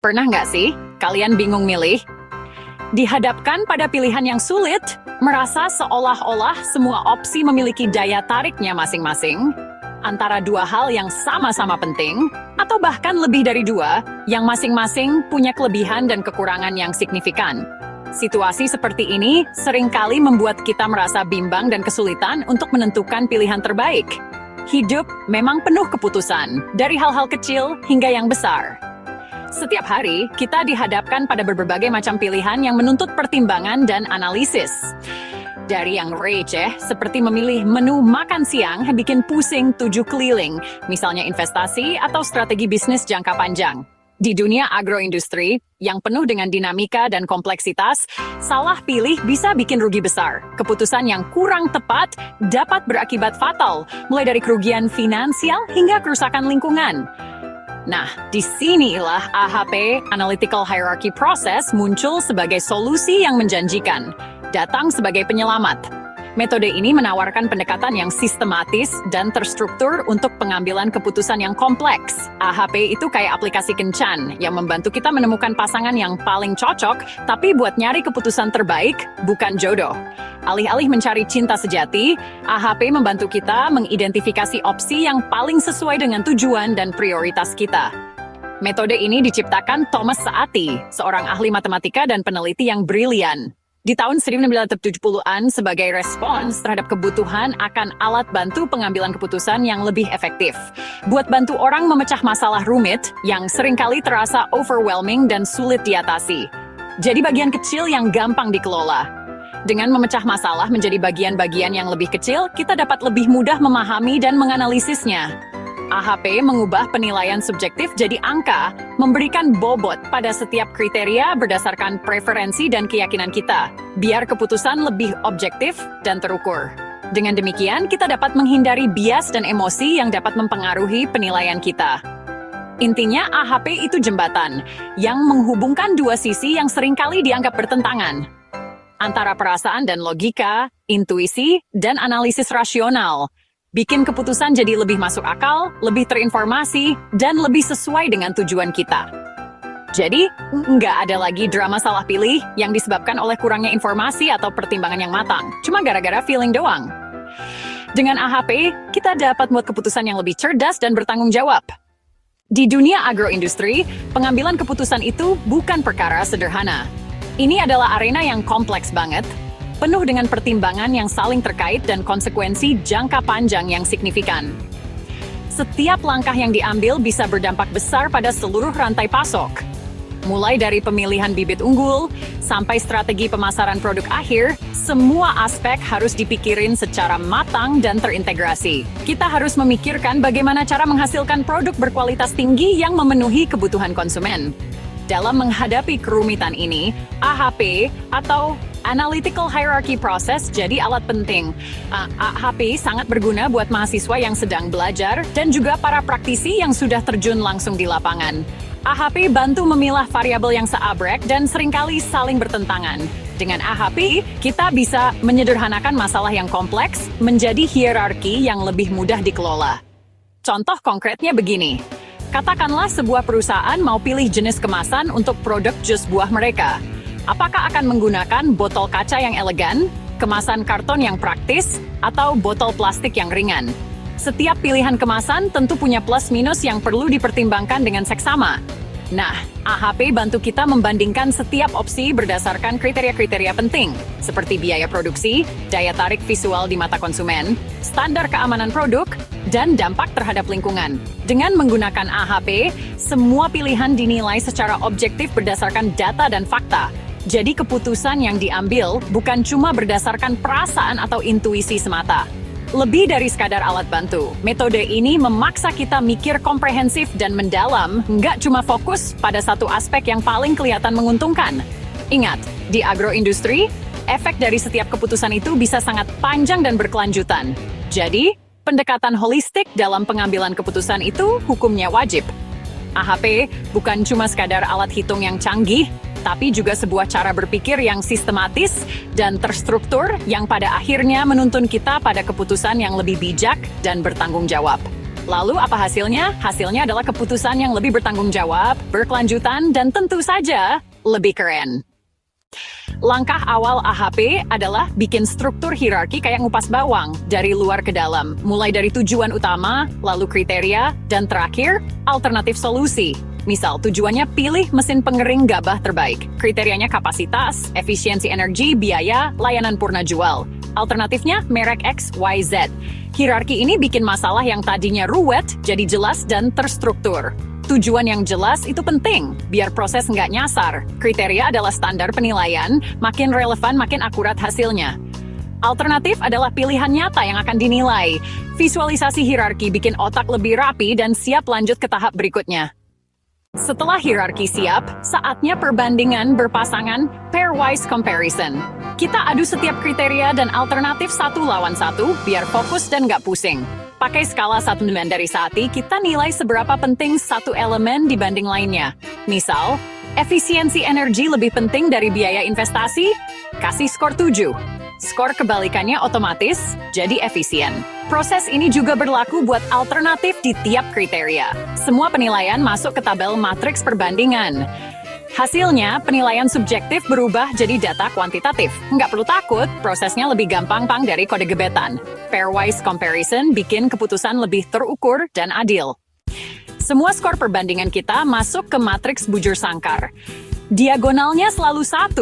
Pernah nggak sih kalian bingung milih? Dihadapkan pada pilihan yang sulit, merasa seolah-olah semua opsi memiliki daya tariknya masing-masing, antara dua hal yang sama-sama penting, atau bahkan lebih dari dua, yang masing-masing punya kelebihan dan kekurangan yang signifikan. Situasi seperti ini seringkali membuat kita merasa bimbang dan kesulitan untuk menentukan pilihan terbaik. Hidup memang penuh keputusan, dari hal-hal kecil hingga yang besar. Setiap hari, kita dihadapkan pada berbagai macam pilihan yang menuntut pertimbangan dan analisis. Dari yang receh, seperti memilih menu makan siang yang bikin pusing 7 keliling, misalnya investasi atau strategi bisnis jangka panjang. Di dunia agroindustri, yang penuh dengan dinamika dan kompleksitas, salah pilih bisa bikin rugi besar. Keputusan yang kurang tepat dapat berakibat fatal, mulai dari kerugian finansial hingga kerusakan lingkungan. Nah, disinilah AHP, Analytical Hierarchy Process, muncul sebagai solusi yang menjanjikan, datang sebagai penyelamat. Metode ini menawarkan pendekatan yang sistematis dan terstruktur untuk pengambilan keputusan yang kompleks. AHP itu kayak aplikasi kencan yang membantu kita menemukan pasangan yang paling cocok, tapi buat nyari keputusan terbaik, bukan jodoh. Alih-alih mencari cinta sejati, AHP membantu kita mengidentifikasi opsi yang paling sesuai dengan tujuan dan prioritas kita. Metode ini diciptakan Thomas Saati, seorang ahli matematika dan peneliti yang brilian. Di tahun 1970-an sebagai respons terhadap kebutuhan akan alat bantu pengambilan keputusan yang lebih efektif. Buat bantu orang memecah masalah rumit yang seringkali terasa overwhelming dan sulit diatasi. Jadi bagian kecil yang gampang dikelola. Dengan memecah masalah menjadi bagian-bagian yang lebih kecil, kita dapat lebih mudah memahami dan menganalisisnya. AHP mengubah penilaian subjektif jadi angka, memberikan bobot pada setiap kriteria berdasarkan preferensi dan keyakinan kita, biar keputusan lebih objektif dan terukur. Dengan demikian, kita dapat menghindari bias dan emosi yang dapat mempengaruhi penilaian kita. Intinya, AHP itu jembatan yang menghubungkan dua sisi yang seringkali dianggap bertentangan, antara perasaan dan logika, intuisi, dan analisis rasional. Bikin keputusan jadi lebih masuk akal, lebih terinformasi, dan lebih sesuai dengan tujuan kita. Jadi, nggak ada lagi drama salah pilih yang disebabkan oleh kurangnya informasi atau pertimbangan yang matang, cuma gara-gara feeling doang. Dengan AHP, kita dapat membuat keputusan yang lebih cerdas dan bertanggung jawab. Di dunia agroindustri, pengambilan keputusan itu bukan perkara sederhana. Ini adalah arena yang kompleks banget, penuh dengan pertimbangan yang saling terkait dan konsekuensi jangka panjang yang signifikan. Setiap langkah yang diambil bisa berdampak besar pada seluruh rantai pasok. Mulai dari pemilihan bibit unggul, sampai strategi pemasaran produk akhir, semua aspek harus dipikirin secara matang dan terintegrasi. Kita harus memikirkan bagaimana cara menghasilkan produk berkualitas tinggi yang memenuhi kebutuhan konsumen. Dalam menghadapi kerumitan ini, AHP atau Analytical Hierarchy Process jadi alat penting. AHP sangat berguna buat mahasiswa yang sedang belajar dan juga para praktisi yang sudah terjun langsung di lapangan. AHP bantu memilah variabel yang seabrek dan seringkali saling bertentangan. Dengan AHP, kita bisa menyederhanakan masalah yang kompleks menjadi hierarki yang lebih mudah dikelola. Contoh konkretnya begini. Katakanlah sebuah perusahaan mau pilih jenis kemasan untuk produk jus buah mereka. Apakah akan menggunakan botol kaca yang elegan, kemasan karton yang praktis, atau botol plastik yang ringan? Setiap pilihan kemasan tentu punya plus minus yang perlu dipertimbangkan dengan seksama. Nah, AHP bantu kita membandingkan setiap opsi berdasarkan kriteria-kriteria penting, seperti biaya produksi, daya tarik visual di mata konsumen, standar keamanan produk, dan dampak terhadap lingkungan. Dengan menggunakan AHP, semua pilihan dinilai secara objektif berdasarkan data dan fakta. Jadi keputusan yang diambil bukan cuma berdasarkan perasaan atau intuisi semata. Lebih dari sekadar alat bantu, metode ini memaksa kita mikir komprehensif dan mendalam, nggak cuma fokus pada satu aspek yang paling kelihatan menguntungkan. Ingat, di agroindustri, efek dari setiap keputusan itu bisa sangat panjang dan berkelanjutan. Jadi, pendekatan holistik dalam pengambilan keputusan itu hukumnya wajib. AHP bukan cuma sekadar alat hitung yang canggih, tapi juga sebuah cara berpikir yang sistematis dan terstruktur yang pada akhirnya menuntun kita pada keputusan yang lebih bijak dan bertanggung jawab. Lalu apa hasilnya? Hasilnya adalah keputusan yang lebih bertanggung jawab, berkelanjutan, dan tentu saja lebih keren. Langkah awal AHP adalah bikin struktur hierarki kayak ngupas bawang, dari luar ke dalam. Mulai dari tujuan utama, lalu kriteria, dan terakhir, alternatif solusi. Misal, tujuannya pilih mesin pengering gabah terbaik. Kriterianya kapasitas, efisiensi energi, biaya, layanan purna jual. Alternatifnya merek X, Y, Z. Hierarki ini bikin masalah yang tadinya ruwet jadi jelas dan terstruktur. Tujuan yang jelas itu penting, biar proses nggak nyasar. Kriteria adalah standar penilaian, makin relevan makin akurat hasilnya. Alternatif adalah pilihan nyata yang akan dinilai. Visualisasi hierarki bikin otak lebih rapi dan siap lanjut ke tahap berikutnya. Setelah hierarki siap, saatnya perbandingan berpasangan pairwise comparison. Kita adu setiap kriteria dan alternatif satu lawan satu biar fokus dan nggak pusing. Pakai skala 1 dari 10, kita nilai seberapa penting satu elemen dibanding lainnya. Misal, efisiensi energi lebih penting dari biaya investasi? Kasih skor 7. Skor kebalikannya otomatis jadi efisien. Proses ini juga berlaku buat alternatif di tiap kriteria. Semua penilaian masuk ke tabel matriks perbandingan. Hasilnya, penilaian subjektif berubah jadi data kuantitatif. Nggak perlu takut, prosesnya lebih gampang dari kode gebetan. Pairwise comparison bikin keputusan lebih terukur dan adil. Semua skor perbandingan kita masuk ke matriks bujur sangkar. Diagonalnya selalu 1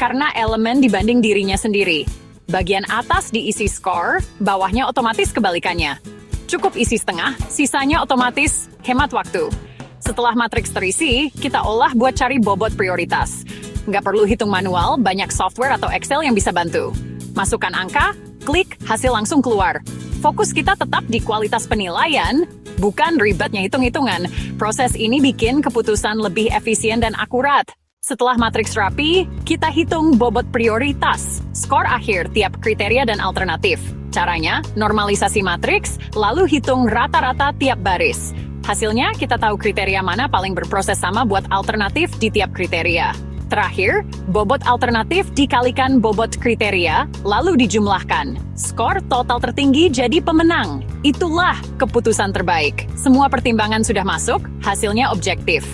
karena elemen dibanding dirinya sendiri. Bagian atas diisi skor, bawahnya otomatis kebalikannya. Cukup isi setengah, sisanya otomatis hemat waktu. Setelah matriks terisi, kita olah buat cari bobot prioritas. Nggak perlu hitung manual, banyak software atau Excel yang bisa bantu. Masukkan angka, klik, hasil langsung keluar. Fokus kita tetap di kualitas penilaian, bukan ribetnya hitung-hitungan. Proses ini bikin keputusan lebih efisien dan akurat. Setelah matriks rapi, kita hitung bobot prioritas, skor akhir tiap kriteria dan alternatif. Caranya, normalisasi matriks, lalu hitung rata-rata tiap baris. Hasilnya, kita tahu kriteria mana paling berproses sama buat alternatif di tiap kriteria. Terakhir, bobot alternatif dikalikan bobot kriteria, lalu dijumlahkan. Skor total tertinggi jadi pemenang. Itulah keputusan terbaik. Semua pertimbangan sudah masuk, hasilnya objektif.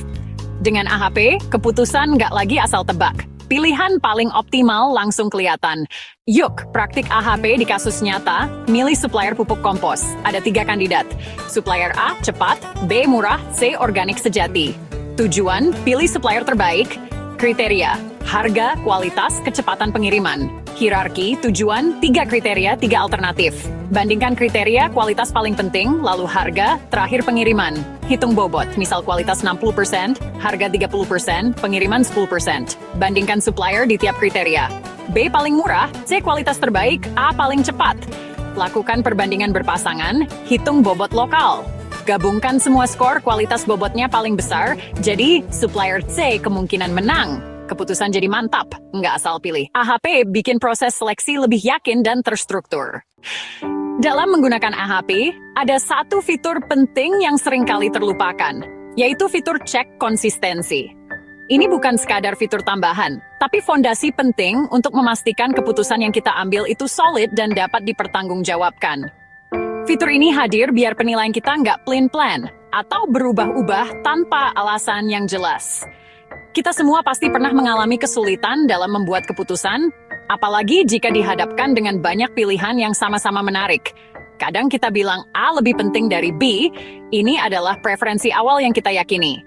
Dengan AHP, keputusan nggak lagi asal tebak. Pilihan paling optimal langsung kelihatan. Yuk, praktik AHP di kasus nyata, milih supplier pupuk kompos. Ada 3 kandidat. Supplier A, cepat, B, murah, C, organik sejati. Tujuan, pilih supplier terbaik. Kriteria, harga, kualitas, kecepatan pengiriman. Hierarki, tujuan, 3 kriteria, 3 alternatif. Bandingkan kriteria, kualitas paling penting, lalu harga, terakhir pengiriman. Hitung bobot, misal kualitas 60%, harga 30%, pengiriman 10%. Bandingkan supplier di tiap kriteria. B paling murah, C kualitas terbaik, A paling cepat. Lakukan perbandingan berpasangan, hitung bobot lokal. Gabungkan semua skor kualitas bobotnya paling besar, jadi supplier C kemungkinan menang. Keputusan jadi mantap, nggak asal pilih. AHP bikin proses seleksi lebih yakin dan terstruktur. Dalam menggunakan AHP, ada satu fitur penting yang seringkali terlupakan, yaitu fitur cek konsistensi. Ini bukan sekadar fitur tambahan, tapi fondasi penting untuk memastikan keputusan yang kita ambil itu solid dan dapat dipertanggungjawabkan. Fitur ini hadir biar penilaian kita nggak plain-plan atau berubah-ubah tanpa alasan yang jelas. Kita semua pasti pernah mengalami kesulitan dalam membuat keputusan, apalagi jika dihadapkan dengan banyak pilihan yang sama-sama menarik. Kadang kita bilang A lebih penting dari B, ini adalah preferensi awal yang kita yakini.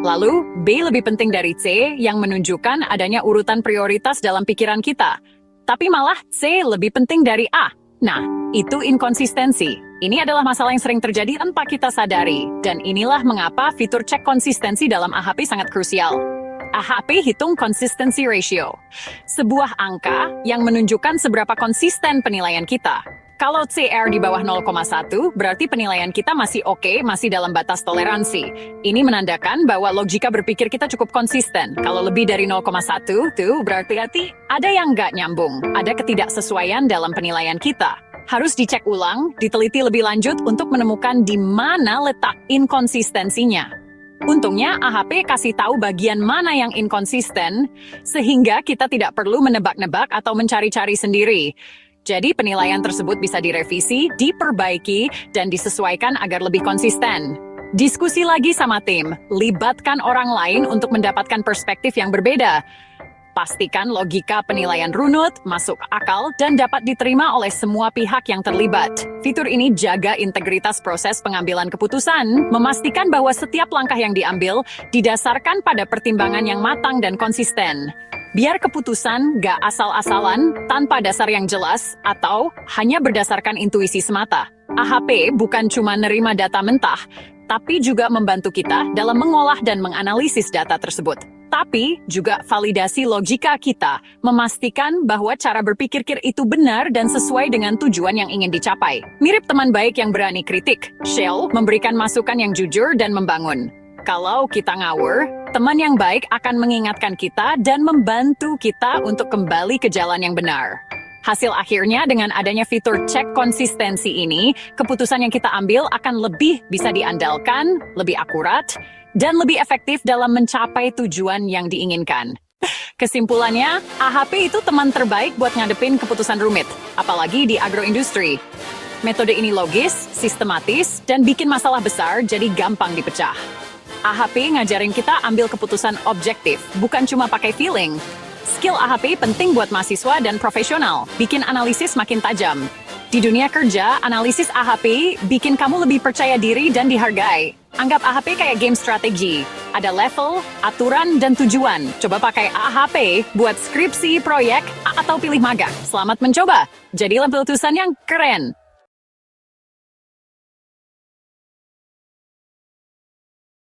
Lalu, B lebih penting dari C yang menunjukkan adanya urutan prioritas dalam pikiran kita. Tapi malah C lebih penting dari A. Nah, itu inkonsistensi. Ini adalah masalah yang sering terjadi tanpa kita sadari. Dan inilah mengapa fitur cek konsistensi dalam AHP sangat krusial. AHP hitung consistency ratio. Sebuah angka yang menunjukkan seberapa konsisten penilaian kita. Kalau CR di bawah 0,1, berarti penilaian kita masih oke, masih dalam batas toleransi. Ini menandakan bahwa logika berpikir kita cukup konsisten. Kalau lebih dari 0,1, tuh berarti ada yang nggak nyambung. Ada ketidaksesuaian dalam penilaian kita. Harus dicek ulang, diteliti lebih lanjut untuk menemukan di mana letak inkonsistensinya. Untungnya, AHP kasih tahu bagian mana yang inkonsisten, sehingga kita tidak perlu menebak-nebak atau mencari-cari sendiri. Jadi penilaian tersebut bisa direvisi, diperbaiki, dan disesuaikan agar lebih konsisten. Diskusi lagi sama tim, libatkan orang lain untuk mendapatkan perspektif yang berbeda. Pastikan logika penilaian runut, masuk akal, dan dapat diterima oleh semua pihak yang terlibat. Fitur ini jaga integritas proses pengambilan keputusan, memastikan bahwa setiap langkah yang diambil didasarkan pada pertimbangan yang matang dan konsisten. Biar keputusan gak asal-asalan, tanpa dasar yang jelas, atau hanya berdasarkan intuisi semata. AHP bukan cuma nerima data mentah, tapi juga membantu kita dalam mengolah dan menganalisis data tersebut. Tapi juga validasi logika kita, memastikan bahwa cara berpikir itu benar dan sesuai dengan tujuan yang ingin dicapai. Mirip teman baik yang berani kritik, Shell memberikan masukan yang jujur dan membangun. Kalau kita ngawur, teman yang baik akan mengingatkan kita dan membantu kita untuk kembali ke jalan yang benar. Hasil akhirnya dengan adanya fitur cek konsistensi ini, keputusan yang kita ambil akan lebih bisa diandalkan, lebih akurat, dan lebih efektif dalam mencapai tujuan yang diinginkan. Kesimpulannya, AHP itu teman terbaik buat ngadepin keputusan rumit, apalagi di agroindustri. Metode ini logis, sistematis, dan bikin masalah besar jadi gampang dipecah. AHP ngajarin kita ambil keputusan objektif, bukan cuma pakai feeling. Skill AHP penting buat mahasiswa dan profesional, bikin analisis makin tajam. Di dunia kerja, analisis AHP bikin kamu lebih percaya diri dan dihargai. Anggap AHP kayak game strategi. Ada level, aturan, dan tujuan. Coba pakai AHP buat skripsi, proyek, atau pilih magang. Selamat mencoba. Jadilah pelutusan yang keren.